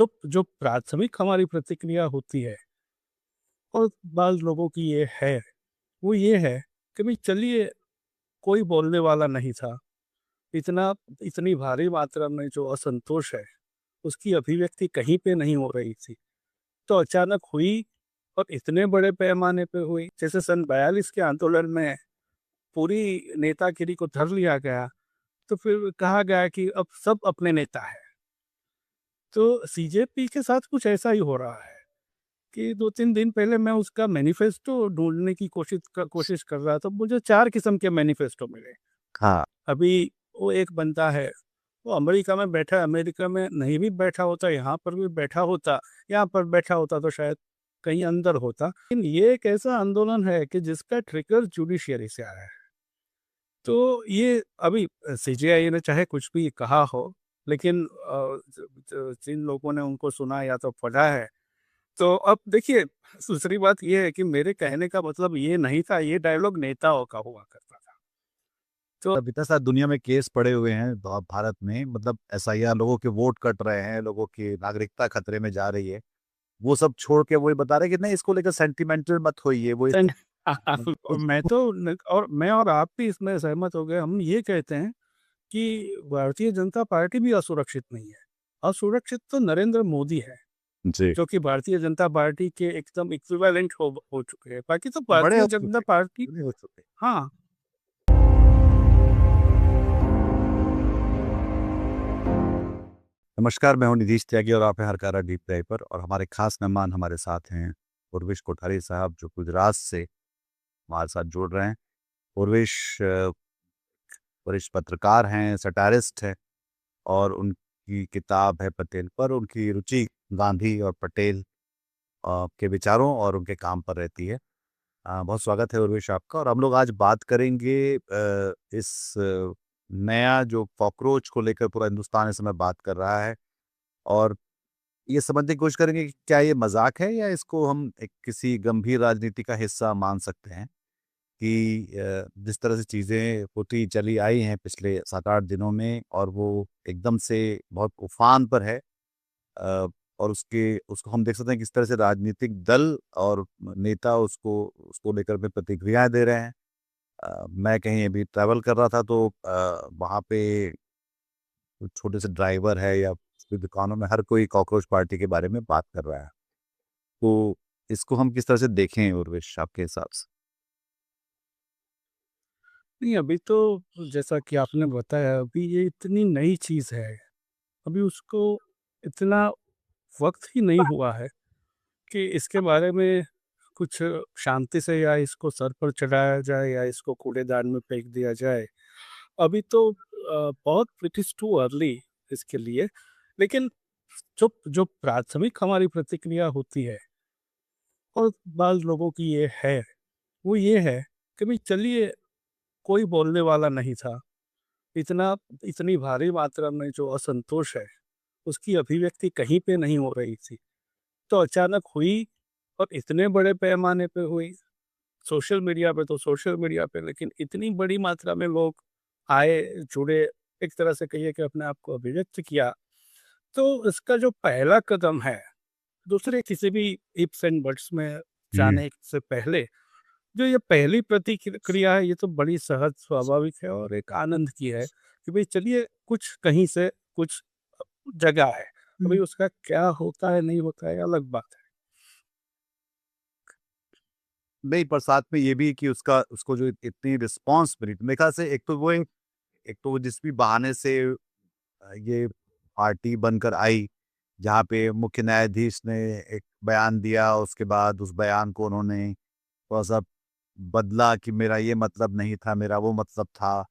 तो जो प्राथमिक हमारी प्रतिक्रिया होती है और बाज़ लोगों की ये है, वो ये है कि भई चलिए कोई बोलने वाला नहीं था। इतना इतनी भारी मात्रा में जो असंतोष है, उसकी अभिव्यक्ति कहीं पे नहीं हो रही थी। तो अचानक हुई और इतने बड़े पैमाने पे हुई, जैसे सन 42 के आंदोलन में पूरी नेतागिरी को धर लिया गया, तो फिर कहा गया कि अब सब अपने नेता हैं। तो सीजेपी के साथ कुछ ऐसा ही हो रहा है कि 2-3 दिन पहले मैं उसका मैनिफेस्टो ढूँढने की कोशिश कर रहा था, मुझे 4 किस्म के मैनिफेस्टो मिले। हाँ, अभी वो एक बंदा है, वो अमेरिका में बैठा है, अमेरिका में नहीं भी बैठा होता, यहाँ पर भी बैठा होता, यहाँ पर बैठा होता तो शायद कहीं अंदर होता। लेकिन ये एक ऐसा आंदोलन है कि जिसका ट्रिगर जुडिशियरी से आया है। तो ये अभी सीजेआई ने चाहे कुछ भी कहा हो, लेकिन जिन लोगों ने उनको सुना या तो पढ़ा है, तो अब देखिए दूसरी बात ये है कि मेरे कहने का मतलब ये नहीं था, ये डायलॉग नेताओं का हुआ करता था। तो अब इतना सारा दुनिया में केस पड़े हुए हैं भारत में, मतलब एसआईआर, लोगों के वोट कट रहे हैं, लोगों की नागरिकता खतरे में जा रही है। वो सब छोड़ के वही बता रहे हैं कि नहीं, इसको लेकर सेंटिमेंटल मत होइए, वो सन और मैं तो न और मैं और आप भी इसमें सहमत हो गए। हम ये कहते हैं कि भारतीय जनता पार्टी भी असुरक्षित नहीं है। असुरक्षित तो नरेंद्र मोदी है, जी, जो कि भारतीय जनता पार्टी के एकदम इक्विवेलेंट हो चुके हैं। बाकी तो बड़े भारतीय हो जनता चुके पार्टी बड़े हो चुके हाँ, नमस्कार, मैं हूँ निधीश त्यागी और आप हैं हरकारा डीप डाइव पर। और हमारे खास मेहमान हमारे साथ हैं उर्विश कोठारी साहब, जो गुजरात से हमारे साथ जुड़ रहे हैं। उर्विश वरिष्ठ पत्रकार हैं, सटारिस्ट हैं, और उनकी किताब है पटेल पर। उनकी रुचि गांधी और पटेल के विचारों और उनके काम पर रहती है। बहुत स्वागत है उर्विश आपका। और हम लोग आज बात करेंगे इस नया जो कॉकरोच को लेकर पूरा हिंदुस्तान इस समय बात कर रहा है, और ये समझने की कोशिश करेंगे कि क्या ये मजाक है या इसको हम एक किसी गंभीर राजनीति का हिस्सा मान सकते हैं। कि जिस तरह से चीज़ें होती चली आई हैं पिछले 7-8 दिनों में, और वो एकदम से बहुत उफान पर है। अ, और उसको हम देख सकते हैं किस तरह से राजनीतिक दल और नेता उसको उसको लेकर में प्रतिक्रियाएं दे रहे हैं। मैं कहीं अभी ट्रैवल कर रहा था, तो वहाँ पे कुछ छोटे से ड्राइवर है या कोई दुकानों में हर कोई कॉकरोच पार्टी के बारे में बात कर रहा है। तो इसको हम किस तरह से देखें उर्विश, आपके हिसाब से? नहीं अभी तो जैसा कि आपने बताया अभी ये इतनी नई चीज़ है, अभी उसको इतना वक़्त ही नहीं हुआ है कि इसके बारे में कुछ शांति से या इसको सर पर चढ़ाया जाए या इसको कूड़ेदान में फेंक दिया जाए। अभी तो बहुत इट इज़ टू अर्ली इसके लिए। लेकिन जो जो प्राथमिक हमारी प्रतिक्रिया होती है और बाज़ लोगों की ये है, वो ये है कि भई चलिए कोई बोलने वाला नहीं था। इतना इतनी भारी मात्रा में जो असंतोष है, उसकी अभिव्यक्ति कहीं पे नहीं हो रही थी। तो अचानक हुई और इतने बड़े पैमाने पे हुई। सोशल मीडिया पे तो सोशल मीडिया पे, लेकिन इतनी बड़ी मात्रा में लोग आए, जुड़े, एक तरह से कहिए कि अपने आप को अभिव्यक्त किया। तो इसका जो पहला कदम है, दूसरे किसी भी इफ्स एंड बट्स में हम्म। जाने से पहले, जो ये पहली प्रतिक्रिया है, ये तो बड़ी सहज स्वाभाविक है और एक आनंद की है कि भई चलिए कुछ कहीं से कुछ जगह है। अभी उसका क्या होता है, नहीं होता है, अलग बात है। नहीं, पर साथ में ये भी कि उसका उसको जो इतनी रिस्पॉन्सिबिलिटी मेरे ख्याल से, एक तो वो जिस भी बहाने से ये पार्टी बनकर आई, जहाँ पे मुख्य न्यायाधीश ने एक बयान दिया, उसके बाद उस बयान को उन्होंने थोड़ा-सा बदला कि मेरा ये मतलब नहीं था, मेरा वो मतलब था।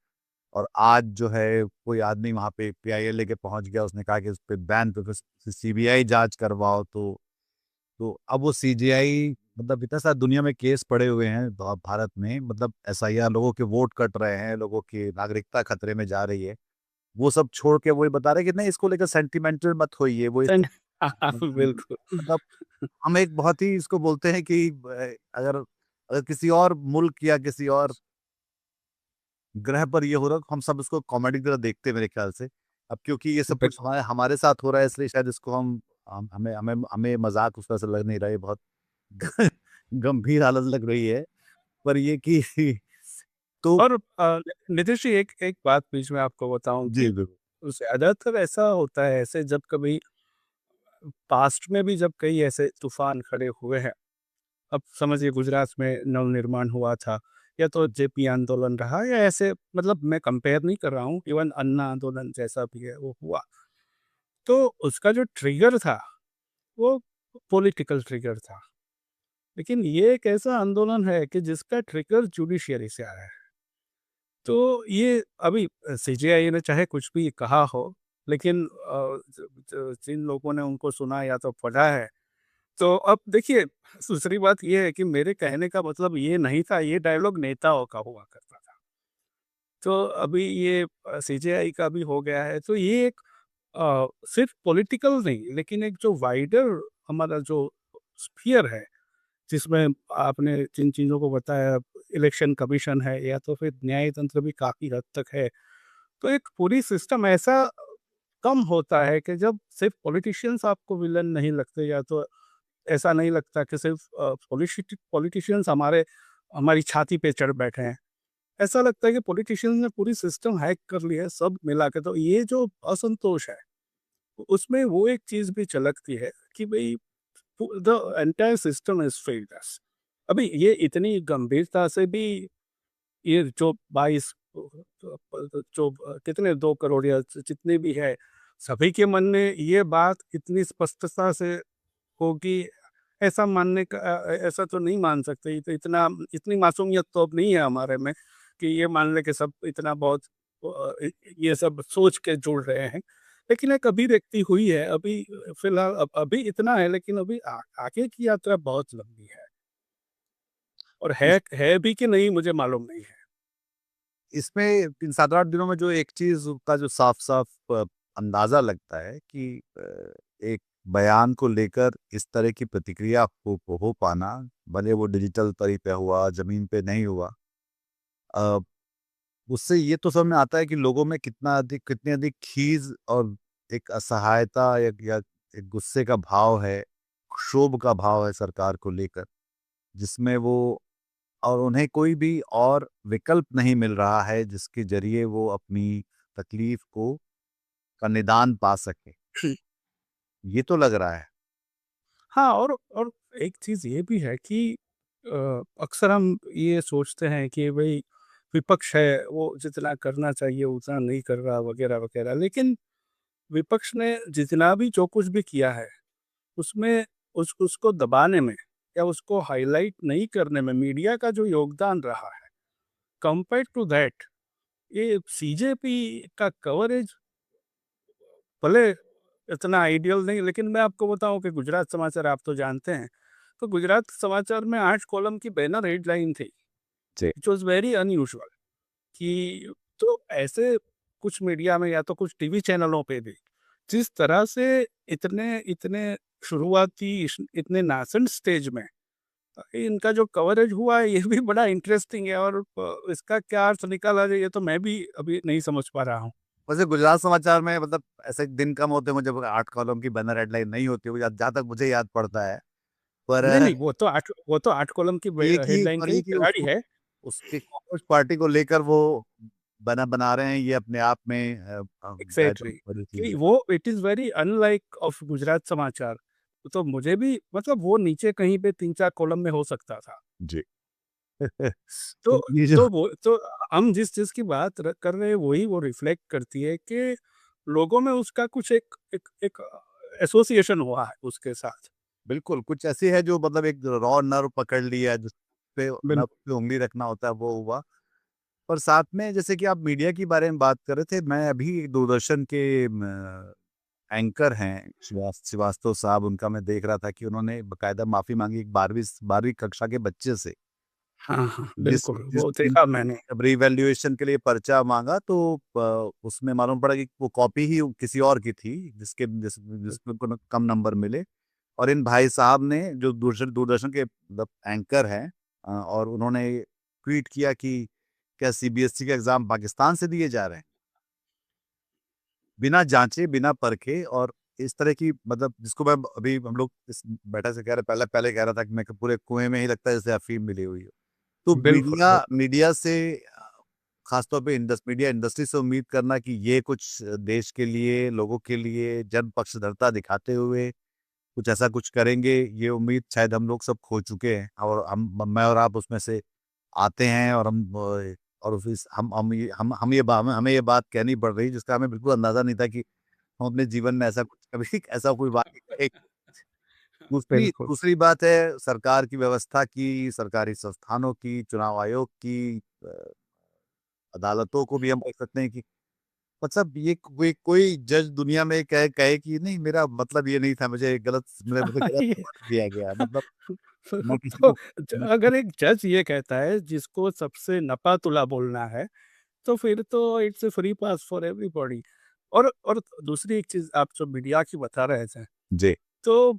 और आज जो है कोई आदमी वहाँ पे पीआईएल लेके पहुँच गया, उसने कहा कि उस पे बैन पे सीबीआई जाँच करवाओ। तो अब वो सीजीआई, मतलब इतना सारा दुनिया में केस पड़े हुए हैं भारत में, मतलब एसआईआर, लोगों के वोट कट रहे हैं, लोगों की नागरिकता खतरे में जा रही है। वो सब छोड़ के वही बता रहे हैं कि नहीं, इसको लेकर सेंटिमेंटल मत होइए, वो सन बिल्कुल। मतलब हम एक बहुत ही इसको बोलते हैं कि अगर अगर किसी और मुल्क या किसी और ग्रह पर ये हो रहा, हम सब इसको कॉमेडी की तरह देखते हैं मेरे ख्याल से। अब क्योंकि ये सब कुछ हमारे हमारे साथ हो रहा है, इसलिए शायद इसको हम हमें हमें हमें मजाक उस तरह से लग नहीं रहा है, बहुत गंभीर हालत लग रही है। पर ये कि तो और नितिश जी, एक एक बात बीच में आपको बताऊँ जी कि बिल्कुल। ज़्यादातर ऐसा होता है, ऐसे जब कभी पास्ट में भी जब कई ऐसे तूफ़ान खड़े हुए हैं, अब समझिए गुजरात में नवनिर्माण हुआ था, या तो जेपी आंदोलन रहा, या ऐसे मतलब मैं कंपेयर नहीं कर रहा हूँ, इवन अन्ना आंदोलन जैसा भी है वो हुआ। तो उसका जो ट्रिगर था, वो पॉलिटिकल ट्रिगर था। लेकिन ये एक ऐसा आंदोलन है कि जिसका ट्रिगर जुडिशियरी से आया है। तो ये अभी सीजेआई ने चाहे कुछ भी कहा हो, लेकिन जिन लोगों ने उनको सुना या तो पढ़ा है, तो अब देखिए, दूसरी बात ये है कि मेरे कहने का मतलब ये नहीं था, ये डायलॉग नेताओं का हुआ करता था। तो अभी ये सीजेआई का भी हो गया है, तो ये एक सिर्फ पॉलिटिकल नहीं, लेकिन एक जो वाइडर हमारा जो स्फीयर है, जिसमें आपने जिन चीज़ों को बताया, इलेक्शन कमीशन है या तो फिर न्याय तंत्र भी काफ़ी हद तक है। तो एक पूरी सिस्टम ऐसा कम होता है कि जब सिर्फ पॉलिटिशियंस आपको विलन नहीं लगते, या तो ऐसा नहीं लगता कि सिर्फ पॉलिटिशियंस हमारी छाती पे चढ़ बैठे हैं। ऐसा लगता है कि पॉलिटिशियंस ने पूरी सिस्टम हैक कर ली है, सब मिला के। तो ये जो असंतोष है, उसमें वो एक चीज़ भी झलकती है कि भई the entire system is failed अस। अभी ये इतनी गंभीरता से भी, ये जो 22 जो कितने 2 करोड़ या जितने भी है, सभी के मन में ये बात इतनी स्पष्टता से होगी, ऐसा मानने का ऐसा तो नहीं मान सकते। तो इतनी मासूमियत तो अब नहीं है हमारे में कि ये मान लें कि सब इतना बहुत ये सब सोच के जुड़ रहे हैं। लेकिन एक अभिव्यक्ति हुई है, अभी फिलहाल अभी इतना है, लेकिन अभी आगे की यात्रा बहुत लंबी है, और है भी कि नहीं मुझे मालूम नहीं है। इसमें इन 7-8 दिनों में जो एक चीज़ का जो साफ-साफ अंदाज़ा लगता है कि एक बयान को लेकर इस तरह की प्रतिक्रिया हो पाना, भले वो डिजिटल तरी पे हुआ, ज़मीन पे नहीं हुआ। अ, उससे ये तो समझ में आता है कि लोगों में कितनी अधिक खीज़ और एक असहायता या एक गुस्से का भाव है, क्षोभ का भाव है सरकार को लेकर, जिसमें वो और उन्हें कोई भी और विकल्प नहीं मिल रहा है जिसके ज़रिए वो अपनी तकलीफ़ का निदान पा सकें। ये तो लग रहा है। हाँ, और एक चीज़ ये भी है कि अक्सर हम ये सोचते हैं कि भई विपक्ष है, वो जितना करना चाहिए उतना नहीं कर रहा, वगैरह-वगैरह। लेकिन विपक्ष ने जितना भी जो कुछ भी किया है, उसमें उसको दबाने में या उसको हाइलाइट नहीं करने में मीडिया का जो योगदान रहा है, कंपेयर्ड टू दैट, ये सीजेपी का कवरेज भले इतना आइडियल नहीं, लेकिन मैं आपको बताऊँ कि गुजरात समाचार आप तो जानते हैं, तो गुजरात समाचार में 8 कॉलम की बैनर हेडलाइन थी, जी। Which was very unusual. कि तो ऐसे कुछ मीडिया में या तो कुछ टीवी चैनलों पे भी जिस तरह से इतने इतने शुरुआती इतने नासेंट स्टेज में इनका जो कवरेज हुआ है, ये भी बड़ा इंटरेस्टिंग है, और इसका क्या अर्थ निकाला जाए, ये तो मैं भी अभी नहीं समझ पा रहा हूँ। वैसे गुजरात समाचार में मतलब ऐसे दिन कम होते हैं जब 8 कॉलम की बैनर हेडलाइन नहीं होती है, जहाँ तक मुझे याद पड़ता है। पर नहीं, नहीं, वो तो 8 कॉलम की हेडलाइन का ये ही कि खिलाड़ी है। उसके कांग्रेस पार्टी को लेकर वो बना रहे हैं, ये अपने आप में शायद एग्ज़ैक्टली, बड़ी चीज़ कि है। वो it is very unlike of Gujarat समाचार। तो मुझे भी मतलब वो नीचे कहीं पे 3-4 कॉलम में हो सकता था। जी। तो तो ये जो तो हम जिस चीज़ की बात कर रहे हैं, वही वो रिफ्लेक्ट करती है कि लोगों में उसका कुछ एक एक एक एसोसिएशन हुआ है उसके साथ। बिल्कुल, कुछ ऐसी है जो मतलब एक रॉ नर्व पकड़ लिया है, जिस पे नर्व बिल्कुल। पे उँगली रखना होता है, वो हुआ। और साथ में जैसे कि आप मीडिया के बारे में बात कर रहे थे, मैं अभी दूरदर्शन के एंकर हैं श्रीवास्तव साहब, उनका मैं देख रहा था कि उन्होंने बाकायदा माफ़ी माँगी एक 12वीं कक्षा के बच्चे से। हाँ, हाँ, जिस बिल्कुल, जिस वो दिन देखा मैंने। जब रिवैल्यूएशन के लिए पर्चा माँगा तो उसमें मालूम पड़ा कि वो कॉपी ही किसी और की थी, जिसमें उनको कम नंबर मिले। और इन भाई साहब ने जो दूरदर्शन के मतलब एंकर हैं, और उन्होंने ट्वीट किया कि क्या सीबीएसई के एग्ज़ाम पाकिस्तान से दिए जा रहे हैं? बिना जाँचे, बिना परखे, और इस तरह की मतलब जिसको मैं अभी हम लोग इस बैठक से कह रहे पहले पहले कह रहा था कि मैं पूरे कुएं में ही लगता है जैसे अफीम मिली हुई हो। तो बिल्कुल, मीडिया बिल्कुल। मीडिया से खासतौर पे मीडिया इंडस्ट्री से उम्मीद करना कि ये कुछ देश के लिए, लोगों के लिए जन पक्षधरता दिखाते हुए कुछ ऐसा कुछ करेंगे, ये उम्मीद शायद हम लोग सब खो चुके हैं और मैं और आप उसमें से आते हैं और और उस हम ये हमें ये बात कहनी पड़ रही है जिसका हमें बिल्कुल अंदाजा नहीं था कि हम अपने जीवन में ऐसा कुछ कभी ऐसा कोई बात करें। दूसरी बिल्कुल। दूसरी बात है सरकार की व्यवस्था की, सरकारी संस्थानों की, चुनाव आयोग की, अदालतों को भी हम कह सकते हैं कि मतलब ये कोई जज दुनिया में कहे कहे कि नहीं मेरा मतलब ये नहीं था, मुझे गलत ये समझ दिया गया। मतलब मैं किसी तो को मैं अगर एक जज ये कहता है जिसको सबसे नपा-तुला बोलना है, तो फिर तो it's a free pass for everybody. और दूसरी एक चीज़ आप जो मीडिया की बता रहे थे, जी, तो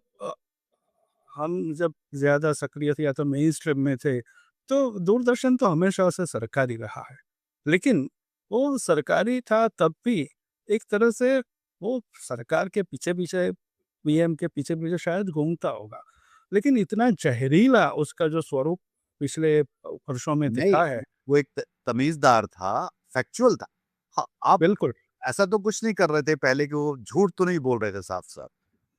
हम जब ज़्यादा सक्रिय थे या तो मेन स्ट्रीम में थे, तो दूरदर्शन तो हमेशा से सरकारी रहा है। लेकिन वो सरकारी था तब भी एक तरह से वो सरकार के पीछे-पीछे, पीएम के पीछे-पीछे शायद घूमता होगा। लेकिन इतना ज़हरीला उसका जो स्वरूप पिछले वर्षों में नहीं दिखा है। वो एक तमीज़दार था, फैक्चुअल था। हाँ, आप बिल्कुल। ऐसा तो कुछ नहीं कर रहे थे पहले कि वो झूठ तो नहीं बोल रहे थे साफ-साफ।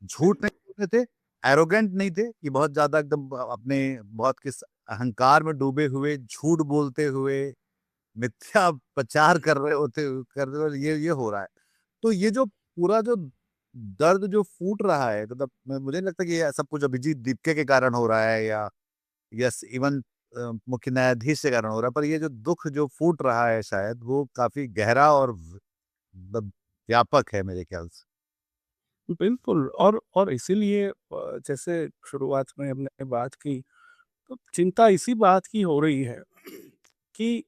झूठ नहीं बोल रहे थे, एरोगेंट नहीं थे कि बहुत ज़्यादा एकदम अपने बहुत किस अहंकार में डूबे हुए, झूठ बोलते हुए, मिथ्या प्रचार कर रहे हो ये हो रहा है। तो ये जो पूरा जो दर्द जो फूट रहा है मतलब मुझे नहीं लगता कि ये सब कुछ अभिजीत दीपके के कारण हो रहा है या यस इवन मुख्य न्यायाधीश के कारण हो रहा है, पर ये जो दुःख जो फूट रहा है शायद वो काफ़ी गहरा और मतलब व्यापक है मेरे ख्याल से। बिल्कुल। और इसीलिए जैसे शुरुआत में हमने बात की, तो चिंता इसी बात की हो रही है कि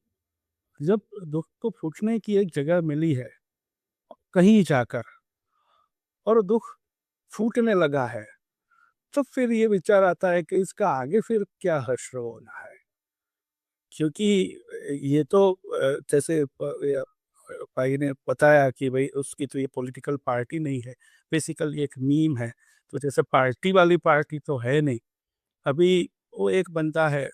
जब दुःख को फूटने की एक जगह मिली है, कहीं जाकर, और दुःख फूटने लगा है, तो फिर ये विचार आता है कि इसका आगे फिर क्या हश्र होना है? क्योंकि ये तो जैसे भाई ने बताया कि भई उसकी तो ये पॉलिटिकल पार्टी नहीं है, बेसिकली एक मीम है। तो जैसे पार्टी वाली पार्टी तो है नहीं। अभी वो एक बंदा है,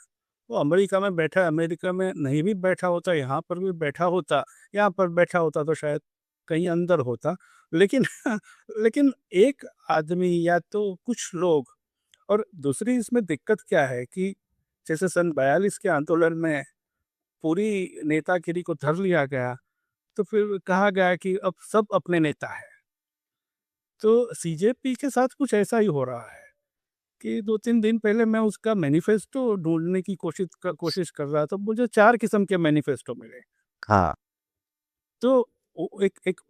वो अमेरिका में बैठा है, अमेरिका में नहीं भी बैठा होता, यहाँ पर भी बैठा होता, यहाँ पर बैठा होता तो शायद कहीं अंदर होता। लेकिन लेकिन एक आदमी या तो कुछ लोग, और दूसरी इसमें दिक्कत क्या है कि जैसे सन 42 के आंदोलन में पूरी नेतागिरी को धर लिया गया, तो फिर कहा गया कि अब सब अपने नेता हैं। तो सीजेपी के साथ कुछ ऐसा ही हो रहा है कि 2-3 दिन पहले मैं उसका मैनिफेस्टो ढूँढने की कोशिश कर रहा था, मुझे 4 किस्म के मैनिफेस्टो मिले। हाँ, तो वो एक एक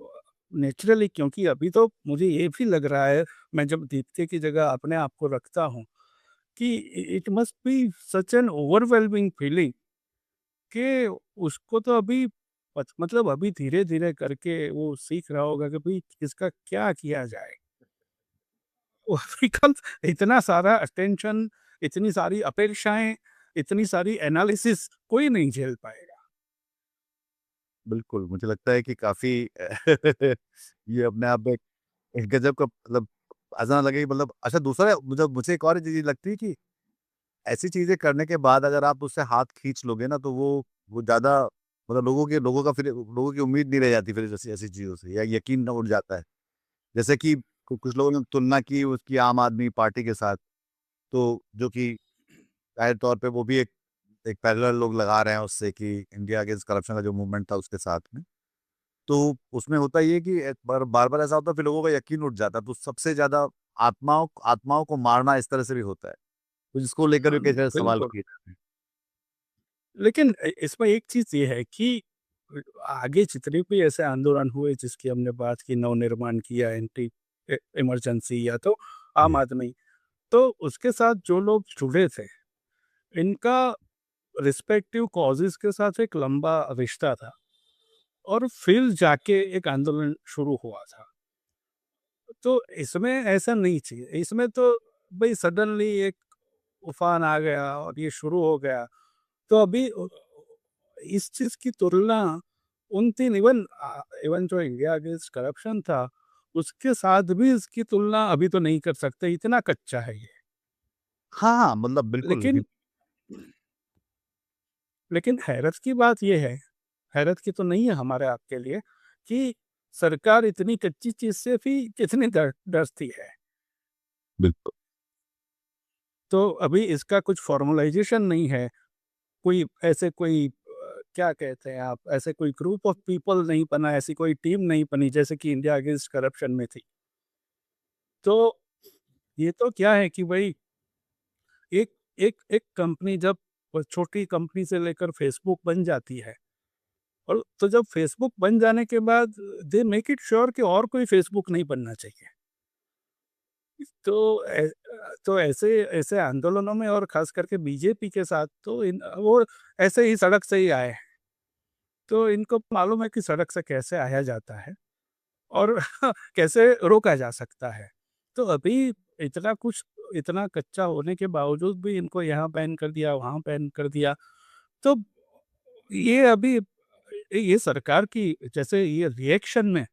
नेचुरली, क्योंकि अभी तो मुझे ये भी लग रहा है, मैं जब दीप्ति की जगह अपने आप को रखता हूँ, कि it must be such an overwhelming feeling कि उसको तो अभी मतलब अभी धीरे-धीरे करके वो सीख रहा होगा कि भई इसका क्या किया जाए। वो बिकॉज़ इतना सारा अटेंशन, इतनी सारी अपेक्षाएँ, इतनी सारी एनालिसिस कोई नहीं झेल पाएगा। बिल्कुल मुझे लगता है कि काफ़ी ये अपने आप में एक गज़ब का मतलब ऐसा ना लगे कि मतलब अच्छा दूसरा मुझे एक और चीज़ लगती है कि ऐसी चीज़ें करने के बाद अगर आप उससे हाथ खींच लोगे ना तो वो ज़्यादा मतलब लोगों की उम्मीद नहीं रह जाती फिर ऐसी ऐसी चीज़ों से या यकीन ना उठ जाता है। जैसे कि कुछ लोगों ने तुलना की उसकी आम आदमी पार्टी के साथ, तो जो कि ज़ाहिर तौर पे वो भी एक पैरेलल लोग लगा रहे हैं उससे कि इंडिया अगेंस्ट करप्शन का जो मूवमेंट था उसके साथ में। तो उसमें होता ये है कि एक बार-बार ऐसा होता है फिर लोगों का यकीन उठ जाता है। तो सबसे ज़्यादा आत्माओं को मारना इस तरह से भी होता है। तो जिसको लेकर भी कई सारे सवाल बिल्कुल। किए जाते हैं। लेकिन इसमें एक चीज़ ये है कि आगे जितने भी ऐसे आंदोलन हुए जिसकी हमने बात की, नवनिर्माण की या एंटी इमरजेंसी या तो आम जी। आदमी, तो उसके साथ जो लोग जुड़े थे, इनका रिस्पेक्टिव कॉजेज़ के साथ एक लंबा रिश्ता था और फिर जाके एक आंदोलन शुरू हुआ था। तो इसमें ऐसा नहीं चाहिए। इसमें तो भई सडनली एक तूफ़ान आ गया और ये शुरू हो गया। तो अभी इस चीज़ की तुलना उन 3 इवन जो इंडिया अगेंस्ट करप्शन था, उसके साथ भी इसकी तुलना अभी तो नहीं कर सकते, इतना कच्चा है ये। हाँ, हाँ, मतलब बिल्कुल लेकिन हि लेकिन हैरत की बात ये है, हैरत की तो नहीं है हमारे आपके लिए, कि सरकार इतनी कच्ची चीज़ से भी कितनी डरती है। बिल्कुल। तो अभी इसका कुछ फ़ॉर्मलाइज़ेशन नहीं है, कोई ऐसे कोई क्या कहते हैं आप, ऐसे कोई ग्रुप ऑफ पीपल नहीं बना, ऐसी कोई टीम नहीं बनी जैसे कि इंडिया अगेंस्ट करप्शन में थी। तो ये तो क्या है कि भई एक एक एक कंपनी जब छोटी कंपनी से लेकर फेसबुक बन जाती है, और तो जब फेसबुक बन जाने के बाद दे मेक इट श्योर कि और कोई फेसबुक नहीं बनना चाहिए। तो तो ऐसे ऐसे आंदोलनों में और ख़ास करके बीजेपी के साथ तो वो ऐसे ही सड़क से ही आए हैं। तो इनको मालूम है कि सड़क से कैसे आया जाता है और कैसे रोका जा सकता है। तो अभी इतना कुछ, इतना कच्चा होने के बावजूद भी इनको यहाँ बैन कर दिया, वहाँ बैन कर दिया। तो ये अभी ये सरकार की, जैसे ये रिएक्शन में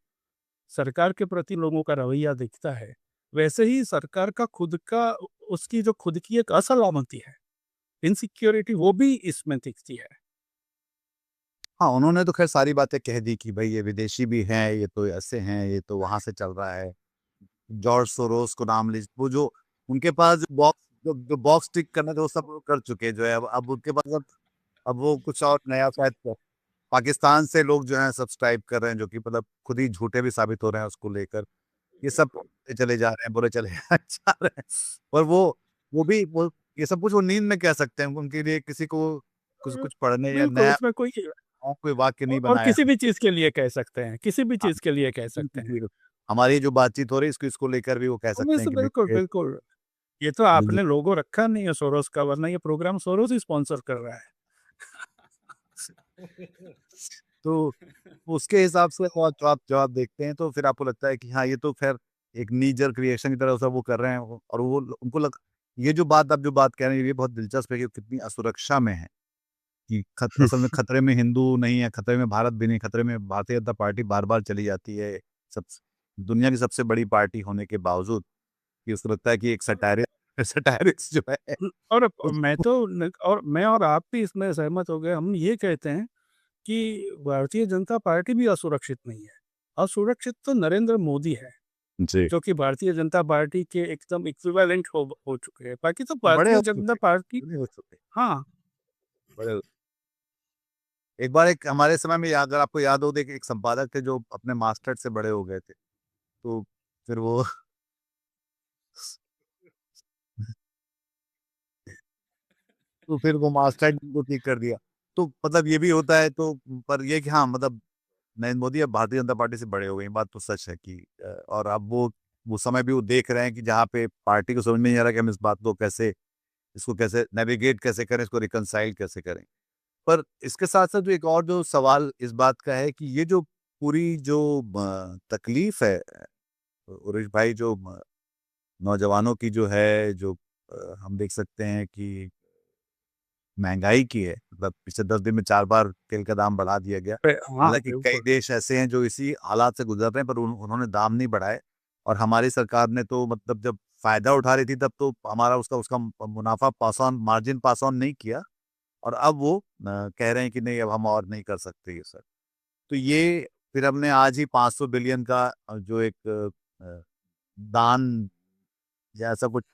सरकार के प्रति लोगों का रवैया दिखता है, वैसे ही सरकार का खुद का, उसकी जो खुद की एक असलामती है, इनसिक्योरिटी, वो भी इसमें दिखती है। हाँ, उन्होंने तो ख़ैर सारी बातें कह दी कि भई ये विदेशी भी हैं, ये तो ऐसे हैं, ये तो वहाँ से चल रहा है। जॉर्ज सोरोस को नाम वो जो उनके पास जो बॉक्स टिक करना था वो सब वो कर चुके हैं जो है अब उनके पास अब वो कुछ और नया शायद पाकिस्तान से लोग जो हैं सब्सक्राइब कर रहे हैं जो कि मतलब खुद ही झूठे भी साबित हो रहे हैं उसको लेकर। ये सब बोलते चले जा रहे हैं, बोले चले जा रहे हैं। और वो भी वो ये सब कुछ वो नींद में कह सकते हैं, उनके लिए किसी को कुछ कुछ पढ़ने या बिल्कुल, नया इसमें कोई, कोई वाक्य नहीं और बनाया। किसी भी चीज़ के लिए कह सकते हैं, किसी भी हाँ, चीज़ के लिए कह सकते बिल्कुल, हैं। बिल्कुल। हमारी जो बातचीत हो रही है इसको लेकर भी वो कह सकते हैं कि बिल्कुल, भई ये बिल्कुल। ये तो बिल्कुल। आपने लोगो रखा नहीं है सोरोस का, वरना ये प्रोग्राम सोरोस ही स्पॉन्सर कर रहा है। तो उसके हिसाब से और जवाब देखते हैं तो फिर आपको लगता है कि हाँ, ये तो ख़ैर एक नी जर्क रिएक्शन की तरह सब वो कर रहे हैं वो और वो उनको लग ये जो बात आप जो बात कह रहे हैं ये बहुत दिलचस्प है कि वो कितनी असुरक्षा में है, कि असल में खतरे में हिंदू नहीं है, खतरे में भारत भी नहीं, खतरे में भारतीय जनता पार्टी बार-बार चली जाती है, सब दुनिया की सबसे बड़ी पार्टी होने के बावजूद, कि उसको लगता है कि एक सटायरिस्ट जो है और मैं तो न और मैं और आप भी इसमें सहमत हो गए। हम ये कहते हैं कि भारतीय जनता पार्टी भी असुरक्षित नहीं है। असुरक्षित तो नरेंद्र मोदी है, जी। जो कि भारतीय जनता पार्टी के एकदम इक्विवेलेंट हो चुके हैं। बाकी तो बड़े भारतीय हो जनता चुके पार्टी, बड़े हो चुके हाँ, बड़े एक बार एक हमारे समय में अगर आपको याद हो देखिए एक संपादक थे जो अपने मास्टर्स से बड़े हो गए थे। तो फिर वो तो फिर वो मास्टर्स को ठीक कर दिया। तो मतलब ये भी होता है तो पर ये कि हाँ, मतलब नरेंद्र मोदी अब भारतीय जनता पार्टी से बड़े हो गए, ये बात तो सच है कि और अब वो समय भी वो देख रहे हैं कि जहाँ पे पार्टी को समझ में नहीं आ रहा कि हम इस बात को कैसे इसको कैसे नेविगेट कैसे करें, इसको रिकंसाइल कैसे करें। पर इसके साथ-साथ जो एक और जो सवाल इस बात का है कि ये जो पूरी जो तकलीफ है उरेश भाई जो नौजवानों की जो है जो हम देख सकते हैं कि महँगाई की है, मतलब पिछले 10 दिन में 4 बार तेल का दाम बढ़ा दिया गया। हाँ, हालाँकि कई बिल्कुल। देश ऐसे हैं जो इसी हालात से गुज़र रहे हैं पर उन्होंने दाम नहीं बढ़ाए और हमारी सरकार ने तो मतलब जब फ़ायदा उठा रही थी तब तो हमारा उसका उसका मुनाफ़ा pass on margin pass on नहीं किया और अब वो कह रहे हैं कि नहीं अब हम और नहीं कर सकते ये सब। तो ये फिर हमने आज ही 500 बिलियन का जो एक दान या ऐसा कुछ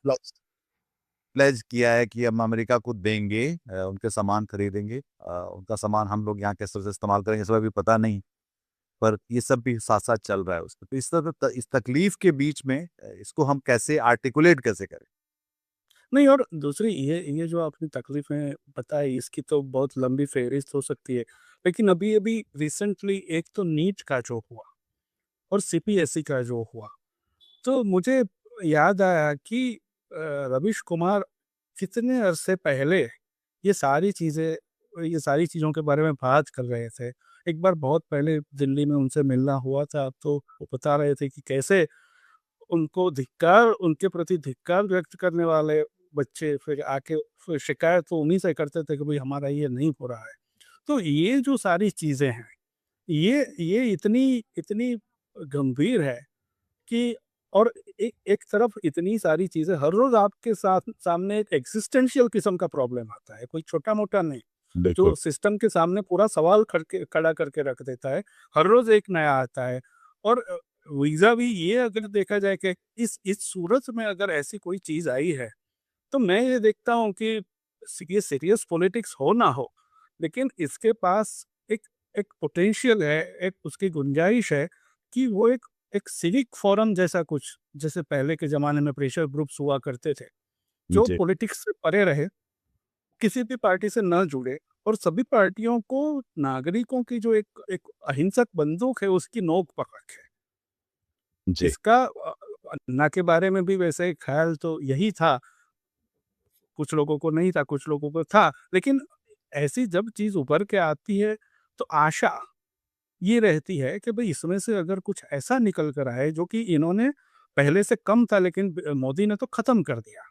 प्लेज किया है कि हम अमेरिका को देंगे उनके सामान खरीदेंगे उनका सामान हम लोग यहाँ किस तरह से इस्तेमाल करेंगे इस बार भी पता नहीं पर ये सब भी साथ-साथ चल रहा है उसमें। तो इस तरह इस तकलीफ के बीच में इसको हम कैसे आर्टिकुलेट कैसे करें? नहीं, और दूसरी ये जो आपने तकलीफ़ें बताई, इसकी तो बहुत लंबी फ़हरिस्त हो सकती है। लेकिन अभी-अभी रिसेंटली एक तो नीट का जो हुआ और सीपीएसई का जो हुआ, तो मुझे याद आया कि रवीश कुमार कितने अरसे पहले ये सारी चीज़ें, ये सारी चीज़ों के बारे में बात कर रहे थे। एक बार बहुत पहले दिल्ली में उनसे मिलना हुआ था, तो वो बता रहे थे कि कैसे उनको धिक्कार, उनके प्रति धिक्कार व्यक्त करने वाले बच्चे फिर आके फिर शिकायत तो उन्हीं से करते थे कि भई हमारा ये नहीं हो रहा है। तो ये जो सारी चीज़ें हैं, ये इतनी इतनी गंभीर है कि और एक तरफ इतनी सारी चीज़ें हर रोज़ आपके साथ सामने एक एक्जिस्टेंशियल किस्म का प्रॉब्लम आता है, कोई छोटा-मोटा नहीं, बिल्कुल। जो सिस्टम के सामने पूरा सवाल खड़ा करके रख देता है। हर रोज़ एक नया आता है और वीज़ा भी ये अगर देखा जाए कि इस सूरत में अगर ऐसी कोई चीज़ आई है, तो मैं ये देखता हूँ कि ये सीरियस पॉलिटिक्स हो ना हो, लेकिन इसके पास एक एक पोटेंशियल है, एक उसकी गुंजाइश है कि वो एक सिविक फोरम जैसा कुछ, जैसे पहले के ज़माने में प्रेशर ग्रुप्स हुआ करते थे, जो जी, पॉलिटिक्स से परे रहे, किसी भी पार्टी से ना जुड़े और सभी पार्टियों को नागरिकों की जो एक एक अहिंसक बंदूक है, उसकी नोक पर रखे। जी। इसका अन्ना के बारे में भी वैसे ही ख़्याल तो यही था, कुछ लोगों को नहीं था, कुछ लोगों को था, लेकिन ऐसी जब चीज़ उभर के आती है, तो आशा ये रहती है कि भई इसमें से अगर कुछ ऐसा निकल कर आए जो कि इन्होंने पहले से कम था लेकिन मोदी ने तो ख़त्म कर दिया।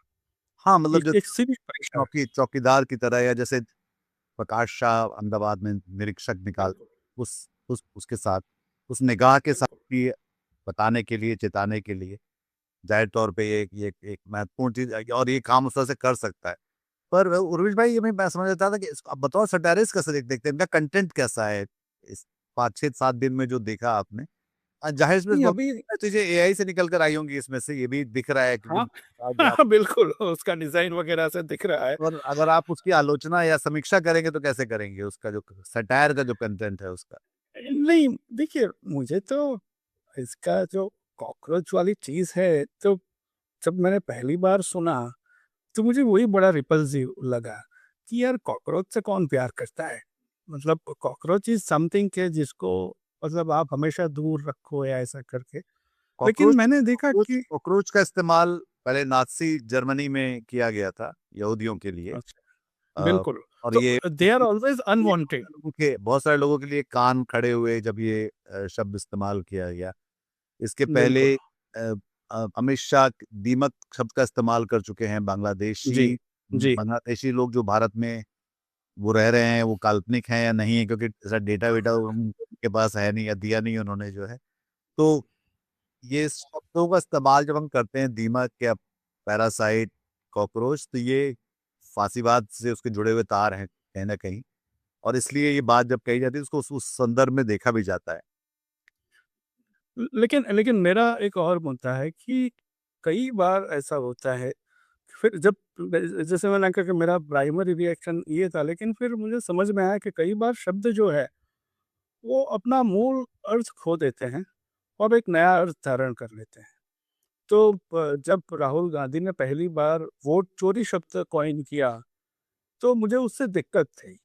हाँ, मतलब एक जो एक सिविक प्रेशर। चौकीदार की तरह, या जैसे प्रकाश शाह अहमदाबाद में निरीक्षक निकाल, बिल्कुल। उसके साथ, उस निगाह के साथ भी बताने के लिए, चेताने के लिए, ज़ाहिर तौर पे ये एक महत्वपूर्ण चीज़ है और ये काम उस तरह से कर सकता है। पर उर्विश भाई, ये मैं समझ चाहता था कि आप बतौर सैटिरिस्ट कैसे देखते हैं? इनका कंटेंट कैसा है? इस 5, 6, 7 दिन में जो देखा आपने? ज़ाहिर-सी नहीं बात अभी है, चीज़ें एआई से निकल कर आई होंगी इसमें से, ये भी दिख रहा है हाँ, क्योंकि आज आप, बिल्कुल उसका डिज़ाइन वग़ैरह से दिख रहा है। और अगर आप उसकी आलोचना या समीक्षा करेंगे तो कैसे करेंगे? उसका जो सैटायर का जो कंटेंट है उसका? नहीं, देखिए मुझे तो इसका जो कॉकरोच वाली चीज़ है, तो जब मैंने पहली बार सुना, तो मुझे वही बड़ा रिपल्सिव लगा कि यार कॉकरोच से कौन प्यार करता है? मतलब कॉकरोच इज़ समथिंग के जिसको मतलब आप हमेशा दूर रखो या ऐसा करके। लेकिन कॉकरोच मैंने देखा कॉकरोच कि कॉकरोच का इस्तेमाल पहले नाज़ी जर्मनी में किया गया था, यहूदियों के लिए। अच्छा, अ, बिल्कुल, और तो ये दे आर ऑलवेज़ अनवांटेड। बहुत सारे लोगों के लिए कान खड़े हुए जब ये शब्द इस्तेमाल किया गया। इसके पहले बिल्कुल, अमित शाह दीमक शब्द का इस्तेमाल कर चुके हैं। जी, जी। बांग्लादेशी लोग जो भारत में वो रह रहे हैं, वो काल्पनिक हैं या नहीं है, क्योंकि ऐसा डेटा-वेटा उनके पास है नहीं या दिया नहीं उन्होंने जो है। तो ये शब्दों का इस्तेमाल जब हम करते हैं, दीमक या पैरासाइट, कॉकरोच, तो ये फासीवाद से उसके जुड़े हुए तार हैं कहीं न कहीं, और इसलिए ये बात जब कही जाती है उसको उस संदर्भ में देखा भी जाता है। लेकिन लेकिन मेरा एक और मुद्दा है कि कई बार ऐसा होता है, फिर जब जैसे मैंने कहा कि मेरा प्राइमरी रिएक्शन ये था, लेकिन फिर मुझे समझ में आया कि कई बार शब्द जो है, वो अपना मूल अर्थ खो देते हैं और एक नया अर्थ धारण कर लेते हैं। तो जब राहुल गांधी ने पहली बार वोट चोरी शब्द कॉइन किया, तो मुझे उससे दिक्कत थी।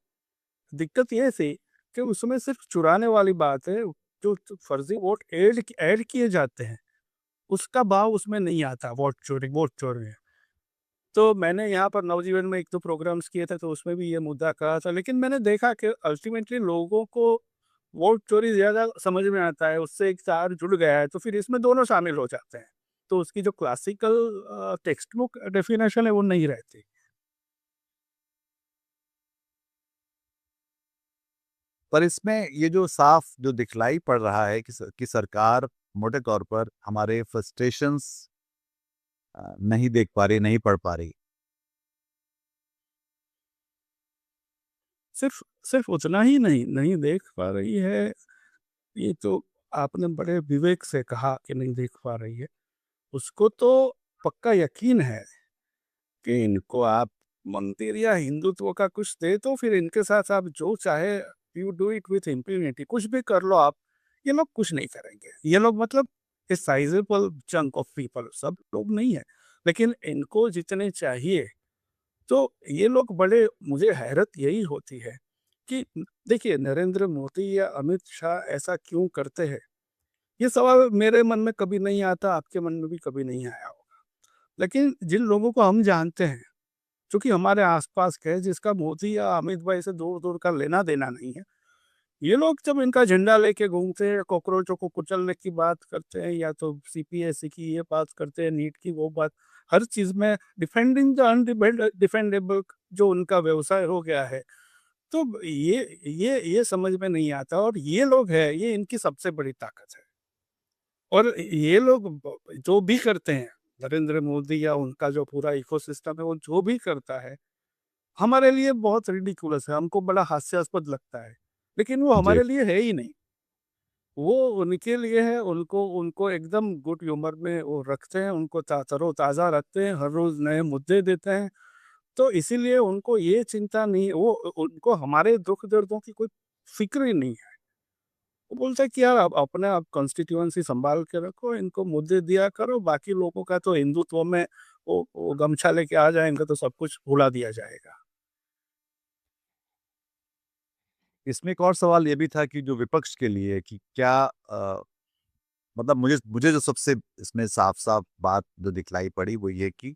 दिक्कत ये थी कि उसमें सिर्फ चुराने वाली बात है, जो फर्जी वोट ऐड किए जाते हैं, उसका भाव उसमें नहीं आता वोट चोरी में। तो मैंने यहाँ पर नवजीवन में 1-2 प्रोग्राम्स किए थे, तो उसमें भी ये मुद्दा कहा था, लेकिन मैंने देखा कि अल्टीमेटली लोगों को वोट चोरी ज़्यादा समझ में आता है, उससे एक तार जुड़ गया है, तो फिर इसमें दोनों शामिल हो जाते हैं। तो उसकी जो क्लासिकल टेक्स्ट बुक डेफिनेशन है, वो नहीं रहती। पर इसमें ये जो साफ जो दिखलाई पड़ रहा है कि सरकार मोटे तौर पर हमारे फ्रस्ट्रेशंस नहीं देख पा रही, नहीं पढ़ पा रही। सिर्फ़ सिर्फ़ उतना ही नहीं, नहीं देख पा रही है, ये तो आपने बड़े विवेक से कहा कि नहीं देख पा रही है। उसको तो पक्का यकीन है कि इनको आप मंदिर या हिंदुत्व का कुछ दे दो, फिर इनके साथ आप जो चाहे यू डू इट विथ इम्punity, कुछ भी कर लो आप, ये लोग कुछ नहीं करेंगे। ये लोग मतलब ए साइज़ेबल चंक ऑफ पीपल, सब लोग नहीं है, लेकिन इनको जितने चाहिए, तो ये लोग बड़े मुझे हैरत यही होती है कि देखिए नरेंद्र मोदी या अमित शाह ऐसा क्यों करते हैं? ये सवाल मेरे मन में कभी नहीं आता, आपके मन में भी कभी नहीं आया होगा। लेकिन जिन लोगों को हम जानते हैं, जो कि हमारे आस-पास के हैं, जिसका मोदी या अमित भाई से दूर-दूर का लेना-देना नहीं है, ये लोग जब इनका झंडा लेके घूमते हैं, कॉकरोचों को कुचलने की बात करते हैं या तो सीपीएससी की ये बात करते हैं, नीट की वो बात, हर चीज़ में डिफेंडिंग द डिफेंडेबल जो उनका व्यवसाय हो गया है। तो ये समझ में नहीं आता और ये लोग हैं, ये इनकी सबसे बड़ी ताकत है। और ये लोग जो भी करते हैं, नरेंद्र मोदी या उनका जो पूरा इकोसिस्टम है, वो जो भी करता है, हमारे लिए बहुत रिडिकुलस है, हमको बड़ा हास्यास्पद लगता है, लेकिन वो जी। हमारे लिए है ही नहीं। वो उनके लिए है, उनको उनको एकदम गुड ह्यूमर में वो रखते हैं, उनको तरोताज़ा रखते हैं, हर रोज़ नए मुद्दे देते हैं। तो इसीलिए उनको ये चिंता नहीं, वो उनको हमारे दुख-दर्दों की कोई फ़िक्र ही नहीं है। वो बोलते हैं कि यार आप अपने आप कॉन्स्टिट्यूएंसी सँभाल के रखो, इनको मुद्दे दिया करो, बाकी लोगों का तो हिंदुत्व में वो गमछा लेके आ जाएँगे तो सब कुछ भुला दिया जाएगा। इसमें एक और सवाल ये भी था कि जो विपक्ष के लिए कि क्या मतलब मुझे मुझे जो सबसे इसमें साफ-साफ बात जो दिखलाई पड़ी वो ये कि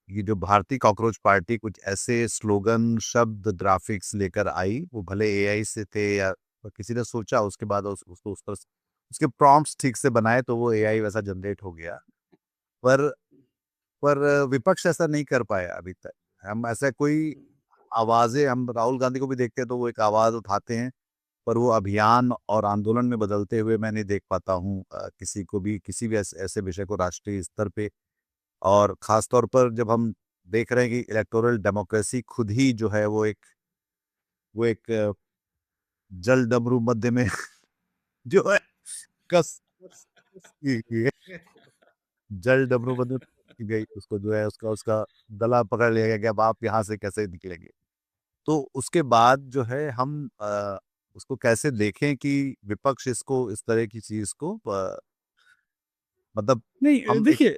ये जो भारतीय कॉकरोच पार्टी कुछ ऐसे स्लोगन, शब्द, ग्राफ़िक्स लेकर आई, वो भले एआई से थे या किसी ने सोचा उसके बाद उसको उस पर उसके प्रॉम्प्ट्स ठीक से बनाए तो वो एआई वैसा जनरेट हो गया। पर पर विपक्ष ऐसा नहीं कर पाया अभी तक। हम ऐसा कोई आवाज़ें हम राहुल गांधी को भी देखते हैं तो वो एक आवाज़ उठाते हैं, पर वो अभियान और आंदोलन में बदलते हुए मैं नहीं देख पाता हूँ किसी को भी किसी भी ऐसे विषय को राष्ट्रीय स्तर पे और ख़ास तौर पर जब हम देख रहे हैं कि इलेक्टोरल डेमोक्रेसी खुद ही जो है वो एक जल डमरू मध्य में जो है कस की है। जल डमरू मध्य में की गई उसको जो है उसका गला पकड़ लिया गया कि अब आप यहाँ से कैसे निकलेंगे। तो उसके बाद जो है हम उसको कैसे देखें कि विपक्ष इसको इस तरह की चीज़ को मतलब नहीं, हम एक देखिए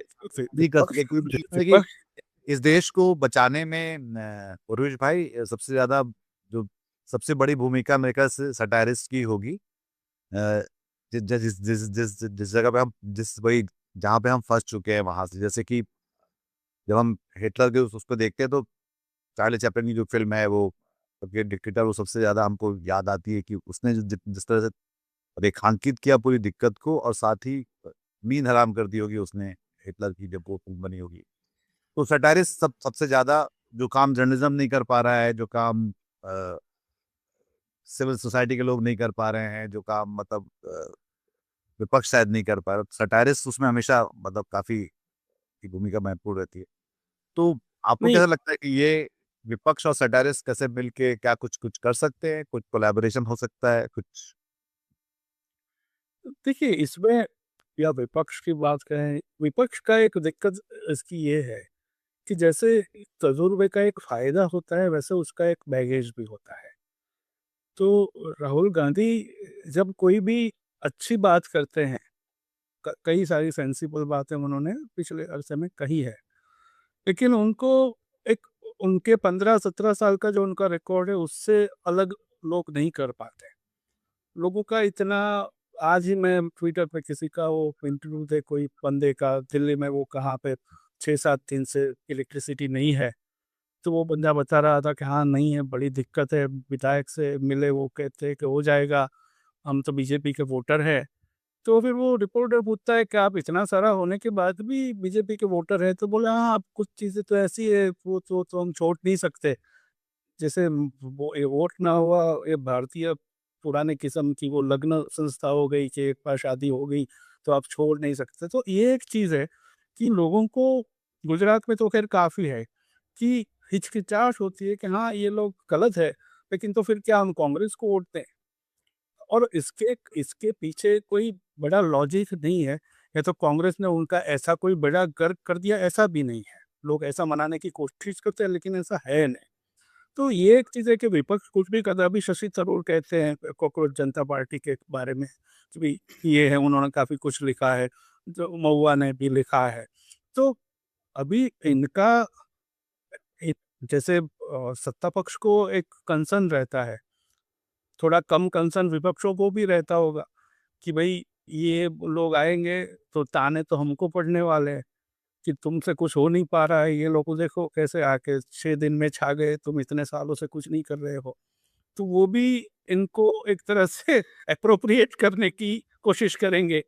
नहीं कर सके क्योंकि मुझे लगता है कि विपक्ष इस देश को बचाने में उर्वेश भाई सबसे ज़्यादा जो सबसे बड़ी भूमिका मेरे ख्याल से सटायरिस्ट की होगी। जिस जगह पे हम जिस वही जहाँ पे हम फँस चुके हैं वहाँ से जैसे कि जब हम हिटलर के उसको देखते हैं तो चार्ली चैपलिन की जो फ़िल्म है वो सबके डिक्टेटर वो सबसे ज़्यादा हमको याद आती है कि उसने जो जिस तरह से रेखांकित किया पूरी दिक्कत को और साथ ही नींद हराम कर दी होगी उसने हिटलर की जब वो फ़िल्म बनी होगी। तो सटायरिस्ट सबसे ज़्यादा जो काम जर्नलिज़्म नहीं कर पा रहा है, जो काम अ, सिविल सोसाइटी के लोग नहीं कर पा रहे हैं, जो काम मतलब विपक्ष शायद नहीं कर पा रहा, सटायरिस्ट उसमें हमेशा मतलब काफ़ी की भूमिका महत्वपूर्ण रहती है। तो आपको नहीं, कैसा लगता है कि ये विपक्ष और सटायरिस्ट कैसे मिलके क्या कुछ कुछ कर सकते हैं? कुछ कोलैबोरेशन हो सकता है? कुछ देखिए इसमें या विपक्ष की बात करें, विपक्ष का एक दिक्कत इसकी ये है कि जैसे तजुर्बे का एक फ़ायदा होता है, वैसे उसका एक बैगेज भी होता है। तो राहुल गांधी जब कोई भी अच्छी बात करते हैं, कई सारी सेंसिबल बातें उन्होंने पिछले अरसे में कही है, लेकिन उनको एक उनके 15-17 साल का जो उनका रिकॉर्ड है, उससे अलग लोग नहीं कर पाते। लोगों का इतना, आज ही मैं ट्विटर पे किसी का वो इंटरव्यू थे कोई बंदे का, दिल्ली में वो कहाँ पे 6-7 दिन से इलेक्ट्रिसिटी नहीं है। तो वो बंदा बता रहा था कि हाँ, नहीं है, बड़ी दिक्कत है, विधायक से मिले, वो कहते हैं कि हो जाएगा, हम तो बीजेपी के वोटर हैं। तो फिर वो रिपोर्टर पूछता है कि आप इतना सारा होने के बाद भी बीजेपी के वोटर हैं? तो बोला हाँ, अब कुछ चीज़ें तो ऐसी है, वो तो हम छोड़ नहीं सकते। जैसे वो ये वोट ना हुआ, ये भारतीय पुराने किस्म की वो लग्न संस्था हो गई कि एक बार शादी हो गई तो आप छोड़ नहीं सकते। तो ये एक चीज़ है कि लोगों को गुजरात में तो खैर काफ़ी है कि हिचकिचाहट होती है कि हाँ, ये लोग गलत है, लेकिन तो फिर क्या हम कांग्रेस को वोट दें? और इसके इसके पीछे कोई बड़ा लॉजिक नहीं है, या तो कांग्रेस ने उनका ऐसा कोई बड़ा गर्व कर दिया, ऐसा भी नहीं है। लोग ऐसा मनाने की कोशिश करते हैं, लेकिन ऐसा है नहीं। तो ये एक चीज़ है कि विपक्ष कुछ भी कर रहा है। अभी शशि थरूर कहते हैं कॉकरोच जनता पार्टी के बारे में कि भई ये है, उन्होंने काफ़ी कुछ लिखा है, जो महुआ ने भी लिखा है। तो अभी इनका एक जैसे सत्ता पक्ष को एक कंसर्न रहता है, थोड़ा कम कंसर्न विपक्षों को भी रहता होगा कि भई ये लोग आएँगे तो ताने तो हमको पड़ने वाले हैं कि तुमसे कुछ हो नहीं पा रहा है, ये लोग देखो कैसे आके 6 दिन में छा गए, तुम इतने सालों से कुछ नहीं कर रहे हो। तो वो भी इनको एक तरह से एप्रोप्रिएट करने की कोशिश करेंगे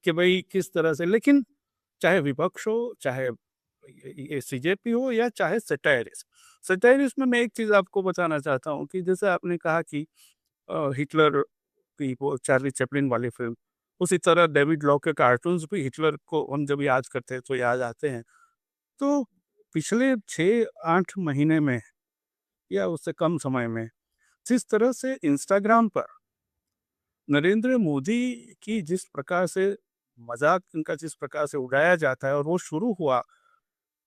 कि भई किस तरह से, लेकिन चाहे विपक्ष हो, चाहे ये सीजेपी हो या चाहे सैटायरिस्ट। सैटायरिस्ट में मैं एक चीज़ आपको बताना चाहता हूँ कि जैसे आपने कहा कि हिटलर की वो चार्ली चैपलिन वाली फ़िल्म, उसी तरह डेविड लॉ के कार्टून्स भी हिटलर को हम जब याद करते हैं तो याद आते हैं। तो पिछले 6-8 महीने में या उससे कम समय में जिस तरह से इंस्टाग्राम पर नरेंद्र मोदी की जिस प्रकार से मजाक उनका जिस प्रकार से उड़ाया जाता है और वो शुरू हुआ,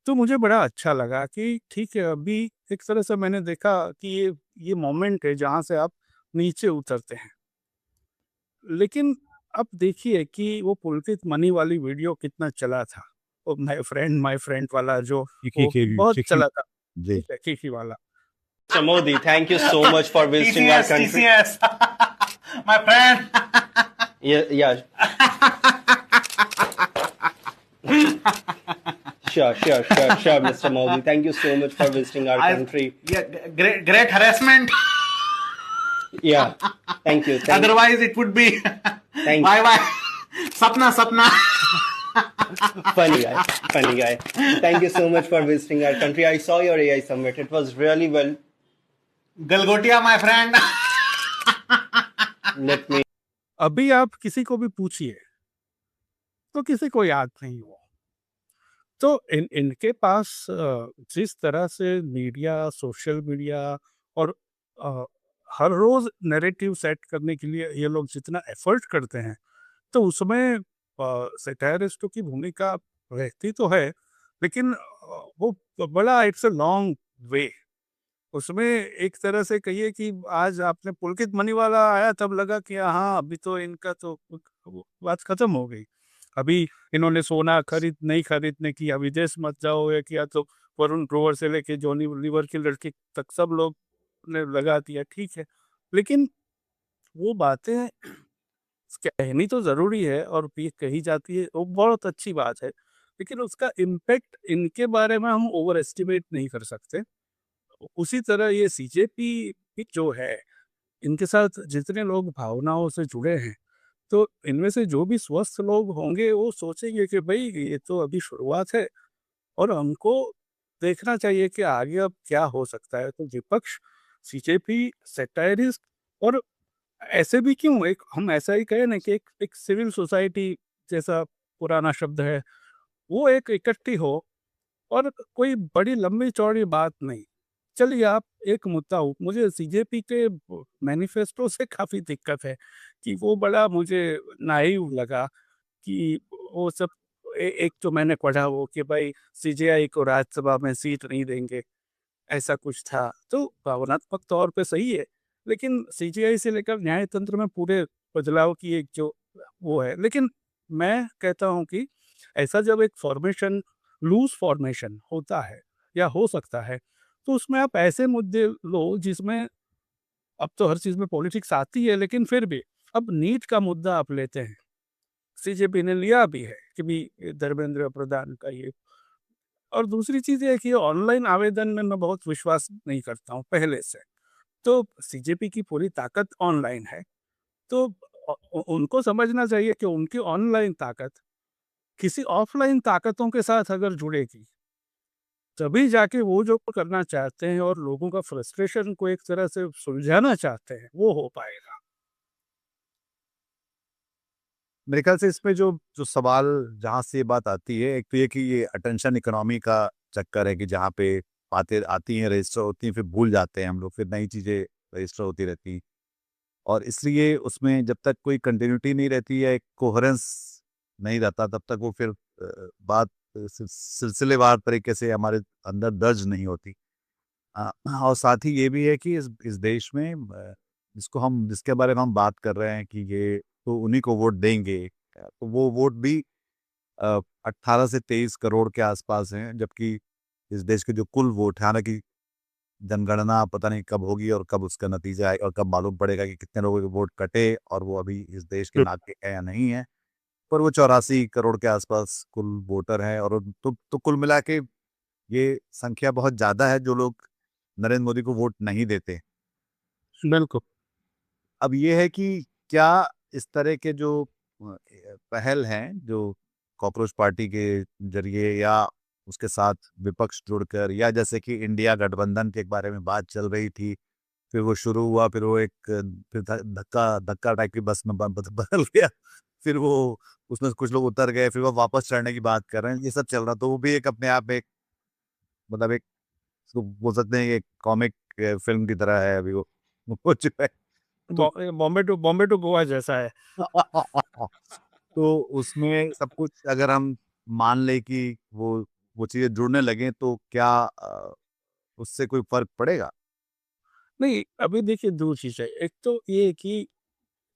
तो मुझे बड़ा अच्छा लगा कि ठीक है, अभी एक तरह से मैंने देखा कि ये मोमेंट है जहाँ से आप नीचे उतरते हैं। लेकिन अब देखिए कि वो पुलकित मनी वाली वीडियो कितना चला था। वो माय फ्रेंड वाला जो चीखी वो की बहुत चीखी चला था। जी। ठीक है, खीखी वाला। Mr. Modi, thank you so much for visiting our country. TCS, my friend. Yeah, yeah. Sure, Mr. Modi. Thank you so much for visiting our country. Yeah, great harassment. Yeah, thank you. Otherwise, it would be Thank bye you. bye. Sapna. Funny guy. Thank you so much for visiting our country. I saw your AI summit. It was really well. Galgotia, my friend. Let me. अभी आप किसी को भी पूछिए, तो किसी को याद नहीं हुआ। तो इनके पास जिस तरह से मीडिया, सोशल मीडिया और अ, हर रोज़ नैरेटिव सेट करने के लिए ये लोग जितना एफ़र्ट करते हैं, तो उसमें सैटारिस्टों की भूमिका रहती तो है, लेकिन वो बड़ा इट्स अ लॉन्ग वे। उसमें एक तरह से कहिए कि आज आपने पुलकित मनी वाला आया तब लगा कि हाँ, अभी तो इनका तो वो बात खत्म हो गई। अभी इन्होंने सोना नहीं खरीदने की या विदेश मत जाओ या किया, तो वरुण ग्रोवर से लेके जॉनी लीवर की लड़की तक सब लोग ने लगा दिया, ठीक है। लेकिन वो बातें कहनी तो ज़रूरी है और ये कही जाती है, वो बहुत अच्छी बात है। लेकिन उसका इम्पैक्ट इनके बारे में हम ओवर एस्टिमेट नहीं कर सकते। उसी तरह ये सीजेपी भी जो है, इनके साथ जितने लोग भावनाओं से जुड़े हैं, तो इनमें से जो भी स्वस्थ लोग होंगे वो सोचेंगे कि भई ये तो अभी शुरुआत है और हमको देखना चाहिए कि आगे अब क्या हो सकता है। तो विपक्ष, सीजेपी, सैटायरिस्ट और ऐसे भी क्यों, एक हम ऐसा ही कहें ना कि एक सिविल सोसाइटी जैसा पुराना शब्द है, वो एक इकट्ठी हो और कोई बड़ी लंबी-चौड़ी बात नहीं। चलिए आप एक मुद्दा हो, मुझे सीजेपी के मैनिफेस्टो से काफ़ी दिक्कत है कि वो बड़ा मुझे नाइव लगा कि वो सब एक तो मैंने पढ़ा वो कि भाई सीजेआई को राज्यसभा में सीट नहीं देंगे, ऐसा कुछ था। तो भावनात्मक तौर पे सही है, लेकिन सीजेआई से लेकर न्यायतंत्र में पूरे बदलाव की एक जो वो है। लेकिन मैं कहता हूँ कि ऐसा जब एक फॉर्मेशन, लूज़ फॉर्मेशन होता है या हो सकता है, तो उसमें आप ऐसे मुद्दे लो जिसमें अब तो हर चीज़ में पॉलिटिक्स आती है, लेकिन फिर भी अब नीट का मुद्दा आप लेते हैं। सीजेपी ने लिया भी है कि भी धर्मेंद्र प्रधान का ये। और दूसरी चीज़ ये है कि ऑनलाइन आवेदन में मैं बहुत विश्वास नहीं करता हूँ पहले से। तो सीजेपी की पूरी ताकत ऑनलाइन है। तो उनको समझना चाहिए कि उनकी ऑनलाइन ताकत किसी ऑफलाइन ताकतों के साथ अगर जुड़ेगी, तभी जाके वो जो करना चाहते हैं और लोगों का फ्रस्ट्रेशन को एक तरह से सुलझाना चाहते हैं, वो हो पाएगा। मेरे ख्याल से इसमें जो जो सवाल जहाँ से ये बात आती है, एक तो ये कि ये अटेंशन इकोनॉमी का चक्कर है कि जहाँ पे बातें आती हैं, रजिस्टर होती हैं, फिर भूल जाते हैं हम लोग, फिर नई चीज़ें रजिस्टर होती रहती हैं। और इसलिए उसमें जब तक कोई कंटिन्यूटी नहीं रहती है, एक कोहेरेंस नहीं रहता, तब तक वो फिर बात सिलसिलेवार तरीके से हमारे अंदर दर्ज नहीं होती। और साथ ही ये भी है कि इस देश में जिसके बारे में हम बात कर रहे हैं कि ये तो उन्हीं को वोट देंगे, तो वो वोट भी 18 से 23 करोड़ के आसपास हैं, जबकि इस देश के जो कुल वोट है, हालांकि जनगणना पता नहीं कब होगी और कब उसका नतीजा आए और कब मालूम पड़ेगा कि कितने लोगों के वोट कटे और वो अभी इस देश के नागरिक है या नहीं है, पर वो 84 करोड़ के आसपास कुल वोटर हैं। और तो कुल मिला के ये संख्या बहुत ज़्यादा है जो लोग नरेंद्र मोदी को वोट नहीं देते। बिल्कुल। अब ये है कि क्या इस तरह के जो पहल हैं, जो कॉकरोच पार्टी के जरिए या उसके साथ विपक्ष जुड़कर, या जैसे कि इंडिया गठबंधन के बारे में बात चल रही थी फिर वो शुरू हुआ, फिर वो एक फिर धक्का धक्का टाइप की बस में बदल गया, फिर वो उसमें कुछ लोग उतर गए, फिर वो वापस चढ़ने की बात कर रहे हैं, ये सब चल रहा। तो वो भी एक अपने आप में एक मतलब एक इसको बोल सकते हैं कि एक कॉमिक फिल्म की तरह है अभी वो जो है। तो बॉम्बे टू गोवा जैसा है। तो उसमें सब कुछ अगर हम मान लें कि वो चीजें जुड़ने लगे तो क्या उससे कोई फर्क पड़ेगा? नहीं, अभी देखिए 2 चीज़ें, एक तो ये कि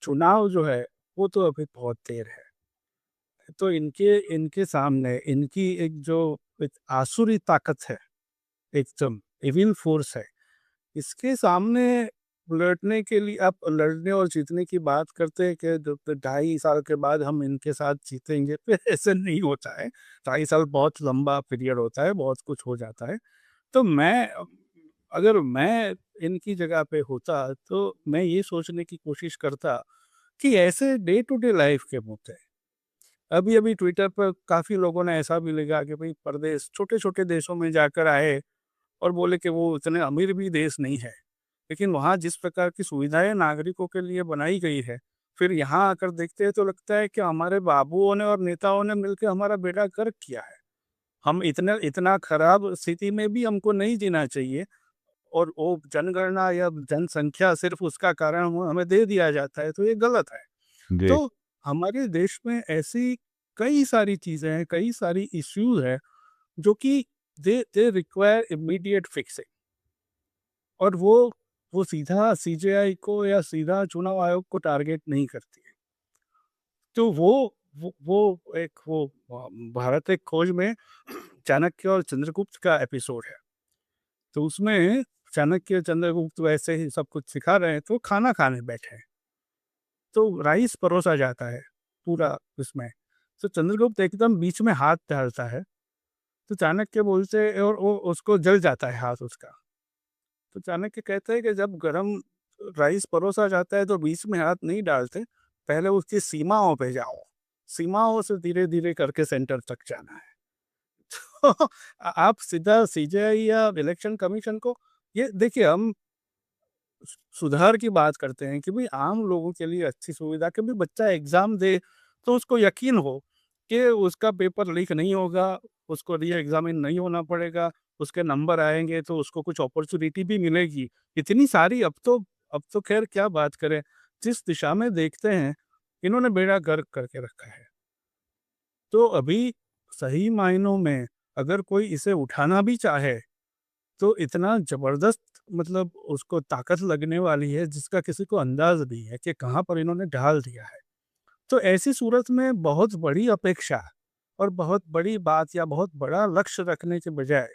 चुनाव जो है, वो तो अभी बहुत देर है। तो इनके इनके सामने इनकी एक जो एक आसुरी ताकत है, एकदम इविल फ़ोर्स है, इसके सामने लड़ने के लिए आप लड़ने और जीतने की बात करते हैं कि 2.5 साल के बाद हम इनके साथ जीतेंगे, तो ऐसे नहीं होता है। 2.5 साल बहुत लंबा पीरियड होता है, बहुत कुछ हो जाता है। तो अगर मैं इनकी जगह पे होता, तो मैं ये सोचने की कोशिश करता कि ऐसे डे टू डे लाइफ के मुद्दे, अभी-अभी ट्विटर पर काफ़ी लोगों ने ऐसा भी लिखा कि भई परदेश छोटे-छोटे देशों में जाकर आए और बोले कि वो इतने अमीर भी देश नहीं है। लेकिन वहाँ जिस प्रकार की सुविधाएँ नागरिकों के लिए बनाई गई है, फिर यहाँ आकर देखते हैं तो लगता है कि हमारे बाबुओं ने और नेताओं ने मिलके हमारा बेड़ा गर्क किया है। हम इतना इतना खराब स्थिति में भी हमको नहीं जीना चाहिए और वो जनगणना या जनसंख्या सिर्फ़ उसका कारण वो हमें दे दिया जाता है, तो ये गलत है। जी। तो हमारे देश में ऐसी कई सारी चीज़ें हैं, कई सारी इश्यूज़ हैं, जो कि दे दे रिक्वायर इमीडिएट फिक्सिंग, और वो सीधा सीजेआई को या सीधा चुनाव आयोग को टारगेट नहीं करती है। तो वो एक भारत एक खोज में चाणक्य और चंद्रगुप्त का एपिसोड है। तो उसमें चाणक्य चंद्रगुप्त वैसे ही सब कुछ सिखा रहे हैं, तो खाना खाने बैठे हैं। तो राइस परोसा जाता है पूरा उसमें। तो चंद्रगुप्त एकदम बीच में हाथ डालता है, तो चाणक्य बोलते और वो उसको जल जाता है हाथ उसका। तो चाणक्य कहते हैं कि जब गरम राइस परोसा जाता है तो बीच में हाथ नहीं डालते, पहले उसकी सीमाओं पे जाओ। सीमाओं से धीरे-धीरे करके सेंटर तक जाना है। तो आप सीधा सीजेआई या इलेक्शन कमीशन को, ये देखिए हम सुधार की बात करते हैं कि भाई आम लोगों के लिए अच्छी सुविधा कि भाई बच्चा एग्ज़ाम दे, तो उसको यकीन हो कि उसका पेपर लीक नहीं होगा, उसको री एग्ज़ामिन नहीं होना पड़ेगा, उसके नंबर आएँगे तो उसको कुछ अपॉर्च्युनिटी भी मिलेगी। इतनी सारी अब तो ख़ैर क्या बात करें, जिस दिशा में देखते हैं, इन्होंने बेड़ा गर्क करके रखा है। तो अभी सही मायनों में अगर कोई इसे उठाना भी चाहे, तो इतना ज़बरदस्त मतलब उसको ताकत लगने वाली है जिसका किसी को अंदाज़ नहीं है कि कहाँ पर इन्होंने ढाल दिया है। तो ऐसी सूरत में बहुत बड़ी अपेक्षा और बहुत बड़ी बात या बहुत बड़ा लक्ष्य रखने के बजाय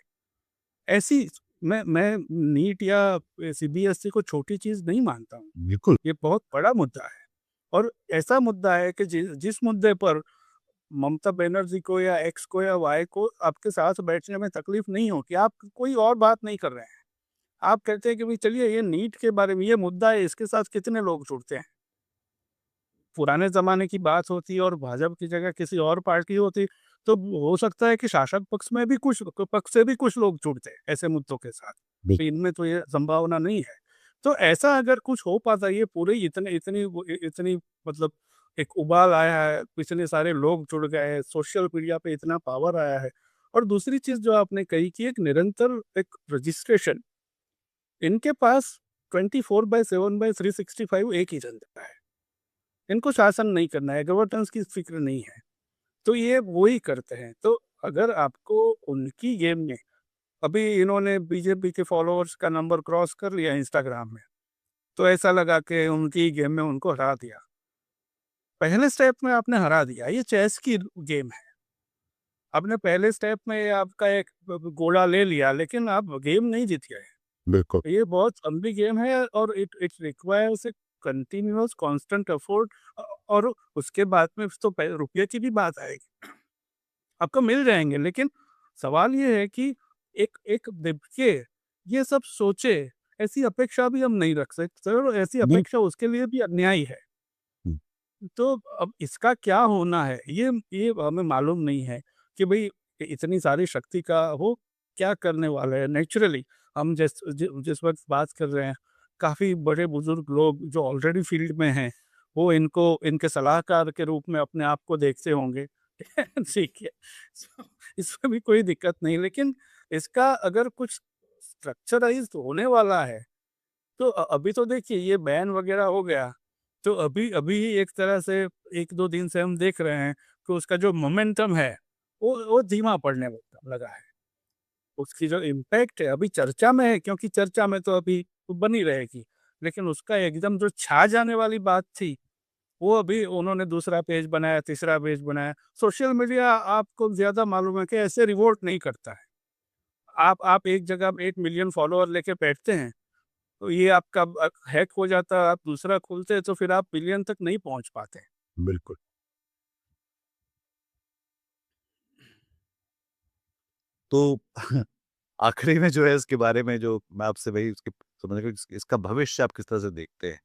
ऐसी, मैं नीट या सीबीएसई को छोटी चीज़ नहीं मानता हूँ। बिल्कुल। ये बहुत बड़ा मुद्दा है और ऐसा मुद्दा है कि जिस मुद्दे पर ममता बनर्जी को या एक्स को या वाई को आपके साथ बैठने में तकलीफ नहीं होती, आप कोई और बात नहीं कर रहे हैं। आप कहते हैं कि भाई चलिए ये नीट के बारे में ये मुद्दा है, इसके साथ कितने लोग जुड़ते हैं। पुराने ज़माने की बात होती और भाजपा की जगह किसी और पार्टी होती, तो हो सकता है कि शासक पक्ष में भी कुछ पक्ष से भी कुछ लोग जुड़ते ऐसे मुद्दों के साथ। तो इनमें तो ये संभावना नहीं है। तो ऐसा अगर कुछ हो पाता, ये पूरे इतनी मतलब एक उबाल आया है, इतने सारे लोग जुड़ गए हैं, सोशल मीडिया पे इतना पावर आया है। और दूसरी चीज़ जो आपने कही कि एक निरंतर एक रजिस्ट्रेशन, इनके पास 24/7/365 एक ही जनता है। इनको शासन नहीं करना है, गवर्नेंस की फ़िक्र नहीं है, तो ये वो ही करते हैं। तो अगर आपको उनकी गेम में, अभी इन्होंने बीजेपी के फॉलोअर्स का नंबर क्रॉस कर लिया इंस्टाग्राम में, तो ऐसा लगा कि उनकी गेम में उनको हरा दिया। पहले स्टेप में आपने हरा दिया, ये चेस की गेम है। आपने पहले स्टेप में आपका एक घोड़ा ले लिया, लेकिन आप गेम नहीं जीत गए। बिल्कुल। ये बहुत लंबी गेम है और it it requires a continuous constant effort, और उसके बाद में तो रुपये की भी बात आएगी। आपको मिल जाएंगे, लेकिन सवाल ये है कि एक एक के ये सब सोचे, ऐसी अपेक्षा भी हम नहीं रख सकते और ऐसी नहीं। अपेक्षा उसके लिए भी अन्याय है। हम्म, तो अब इसका क्या होना है, ये हमें मालूम नहीं है कि भई इतनी सारी शक्ति का वो क्या करने वाला है। नेचुरली हम जिस वक़्त बात कर रहे हैं काफ़ी बड़े बुजुर्ग लोग जो ऑलरेडी फील्ड में हैं, वो इनको इनके सलाहकार के रूप में अपने आप को देखते होंगे। ठीक है। So, इसमें भी कोई दिक्कत नहीं, लेकिन इसका अगर कुछ स्ट्रक्चराइज्ड होने वाला है, तो अभी तो देखिए ये बैन वगैरह हो गया, तो अभी अभी ही एक तरह से 1-2 दिन से हम देख रहे हैं कि उसका जो मोमेंटम है, वो धीमा पड़ने लगा है। उसकी जो इम्पैक्ट है अभी चर्चा में है, क्योंकि चर्चा में तो अभी वो बनी रहेगी, लेकिन उसका एकदम जो छा जाने वाली बात थी, वो अभी उन्होंने दूसरा पेज बनाया, तीसरा पेज बनाया। सोशल मीडिया आपको ज़्यादा मालूम है कि ऐसे रिवॉर्ड नहीं करता है। आप एक जगह 1 मिलियन फॉलोअर लेके बैठते हैं, तो ये आपका हैक हो जाता है, आप दूसरा खोलते हैं तो फिर आप बिलियन तक नहीं पहुँच पाते। बिल्कुल। तो आखिरी में जो है इसके बारे में जो मैं आपसे वही उसके समझने को इसका भविष्य आप किस तरह से देखते हैं?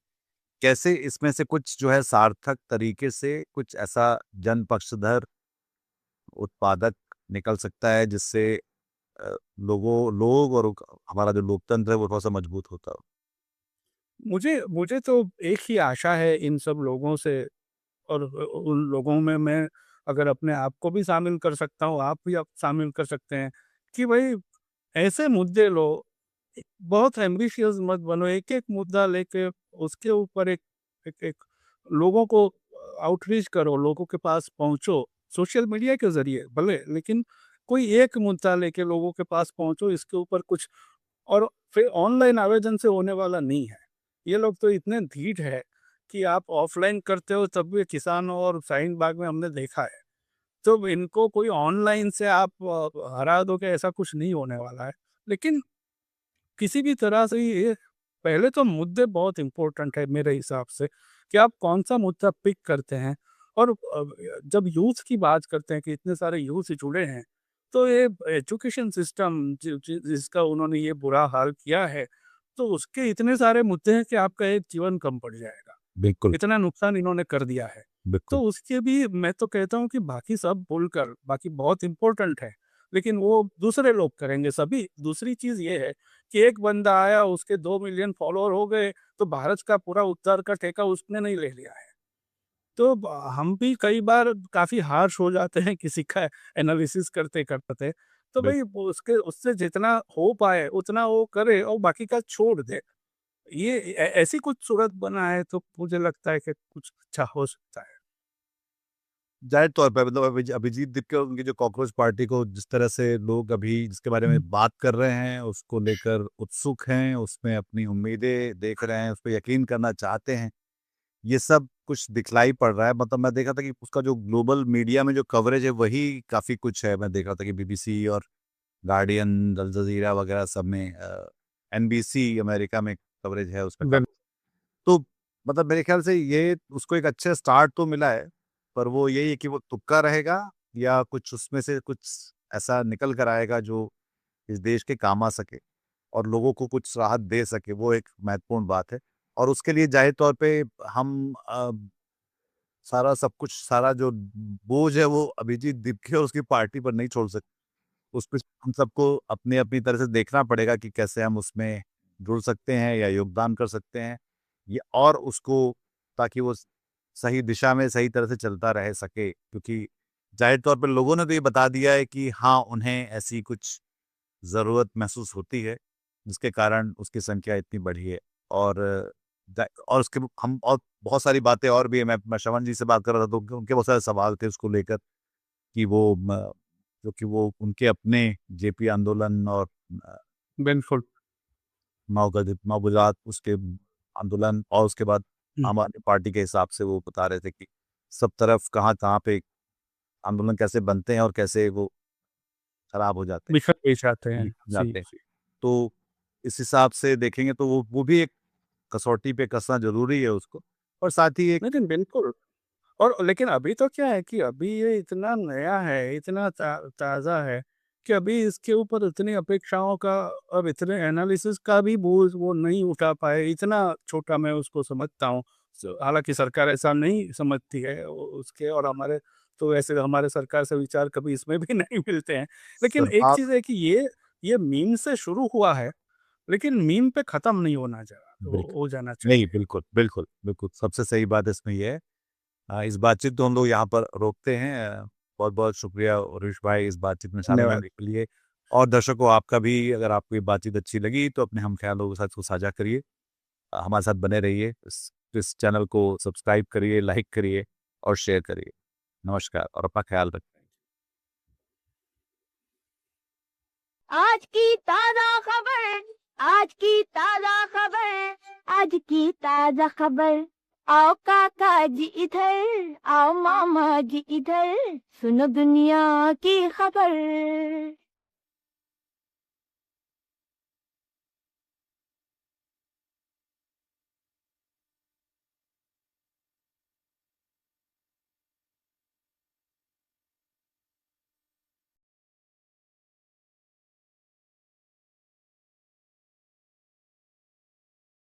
कैसे इसमें से कुछ जो है सार्थक तरीके से कुछ ऐसा जन पक्षधर उत्पादक निकल सकता है जिससे लोग और हमारा जो लोकतंत्र है वो थोड़ा-सा मजबूत होता हो? मुझे मुझे तो एक ही आशा है इन सब लोगों से, और उन लोगों में मैं अगर अपने आप को भी शामिल कर सकता हूँ, आप भी आप शामिल कर सकते हैं, कि भाई ऐसे मुद्दे लो, बहुत एम्बिशियस मत बनो, एक-एक मुद्दा लेके उसके ऊपर एक एक एक लोगों को आउटरीच करो, लोगों के पास पहुँचो, सोशल मीडिया के ज़रिए भले, लेकिन कोई एक मुद्दा लेके लोगों के पास पहुँचो, इसके ऊपर कुछ, और फिर ऑनलाइन आवेदन से होने वाला नहीं है। ये लोग तो इतने ढीठ है कि आप ऑफलाइन करते हो तब भी किसानों और शाहीन बाग में हमने देखा है। तो इनको कोई ऑनलाइन से आप हरा दोगे, ऐसा कुछ नहीं होने वाला है। लेकिन किसी भी तरह से ये पहले तो मुद्दे बहुत इम्पोर्टेंट है मेरे हिसाब से, कि आप कौन-सा मुद्दा पिक करते हैं, और जब यूथ की बात करते हैं कि इतने सारे यूथ जुड़े हैं, तो ये एजुकेशन सिस्टम जिसका उन्होंने ये बुरा हाल किया है, तो उसके इतने सारे मुद्दे हैं कि आपका एक जीवन कम पड़ जाएगा। बिल्कुल, इतना नुकसान इन्होंने कर दिया है। तो बिल्कुल। उसके भी मैं तो कहता हूँ कि बाकी सब भूलकर, बाकी बहुत इम्पोर्टेंट है, लेकिन वो दूसरे लोग करेंगे सभी। दूसरी चीज़ ये है कि एक बंदा आया, उसके 2 मिलियन फॉलोअर हो गए, तो भारत का पूरा उद्धार का ठेका उसने नहीं ले लिया है। तो हम भी कई बार काफ़ी हार्श हो जाते हैं किसी का एनालिसिस करते-करते। तो बिल भई वो उसके उससे जितना हो पाए उतना वो करे और बाकी का छोड़ दे। ये ऐसी कुछ सूरत बनाए तो मुझे लगता है कि कुछ अच्छा हो सकता है। ज़ाहिर तौर पे मतलब अभिजीत दीपक उनकी जो कॉकरोच पार्टी को जिस तरह से लोग अभी जिसके बारे में बात कर रहे हैं, उसको लेकर उत्सुक हैं, उसमें अपनी उम्मीदें देख रहे हैं, उस पे यकीन करना चाहते हैं। ये सब कुछ दिखलाई पड़ रहा है। मतलब मैं देख रहा था कि उसका जो ग्लोबल मीडिया में जो कवरेज है वही काफ़ी कुछ है। मैं देख रहा था कि बीबीसी और गार्डियन, अल जज़ीरा वगैरह सब में एनबीसी अमेरिका में कवरेज है उसका बिल काफ़ी। तो मतलब मेरे ख्याल से ये उसको एक अच्छा स्टार्ट तो मिला है, पर वो यही है कि वो तुक्का रहेगा या कुछ उसमें से कुछ ऐसा निकल कर आएगा जो इस देश के काम आ सके और लोगों को कुछ राहत दे सके, वो एक महत्वपूर्ण बात है। और उसके लिए ज़ाहिर तौर पे हम सारा सब कुछ सारा जो बोझ है वो अभिजीत दीपके और उसकी पार्टी पर नहीं छोड़ सकते। उसपे हम सबको अपनी-अपनी तरह से देखना पड़ेगा कि कैसे हम उसमें जुड़ सकते हैं या योगदान कर सकते हैं। ये और उसको ताकि वो सही दिशा में सही तरह से चलता रह सके क्योंकि ज़ाहिर तौर पे लोगों ने तो ये बता दिया है कि हाँ, उन्हें ऐसी कुछ ज़रूरत महसूस होती है, जिसके कारण उसकी संख्या इतनी बढ़ी है और और उसके हम और बहुत सारी बातें और भी हैं। मैं श्रवण जी से बात कर रहा था तो उनके बहुत सारे सवाल थे उसको लेकर कि वो जो कि वो उनके अपने जेपी आंदोलन और बिल्कुल। माओवाद उसके आंदोलन और उसके बाद हुँ, आम आदमी पार्टी के हिसाब से वो बता रहे थे कि सब तरफ कहाँ-कहाँ पे आंदोलन कैसे बनते हैं और कैसे वो खराब हो जाते हैं, बिखर भी जाते हैं। बिखर जी, जाते हैं। जी। तो इस हिसाब से देखेंगे तो वो भी एक कसौटी पे कसना ज़रूरी है उसको और साथ ही एक लेकिन बिल्कुल, और लेकिन अभी तो क्या है कि अभी ये इतना नया है, इतना ताज़ा है कि अभी इसके ऊपर इतनी अपेक्षाओं का और इतने एनालिसिस का भी बोझ वो नहीं उठा पाए, इतना छोटा मैं उसको समझता हूँ। हालाँकि सरकार ऐसा नहीं समझती है, उसके और हमारे तो वैसे हमारे सरकार से विचार कभी इसमें भी नहीं मिलते हैं। लेकिन एक सरकार चीज़ है कि ये मीम से शुरू हुआ है, लेकिन मीम पे ख़त्म नहीं होना चाहिए। तो बिल्कुल। हो जाना नहीं, चाहिए। बिल्कुल, बिल्कुल, बिल्कुल। सबसे सही बात इसमें ये है इस बातचीत को हम लोग यहाँ पर रोकते हैं। बहुत-बहुत शुक्रिया उर्विश भाई इस बातचीत में शामिल धन्यवाद। होने के लिए। और दर्शकों आपका भी अगर आपको ये बातचीत अच्छी लगी तो अपने हम ख़यालों के साथ इसको साझा करिए। हमारे साथ बने रहिए। इस चैनल को सब्सक्राइब करिए, लाइक करिए और शेयर करिए। नमस्कार और अपना ख़्याल रखें। आज की ताजा खबर, आज की ताजा खबर, आज की ताजा खबर। आओ काका जी इधर, आओ मामा जी इधर, सुनो दुनिया की खबर।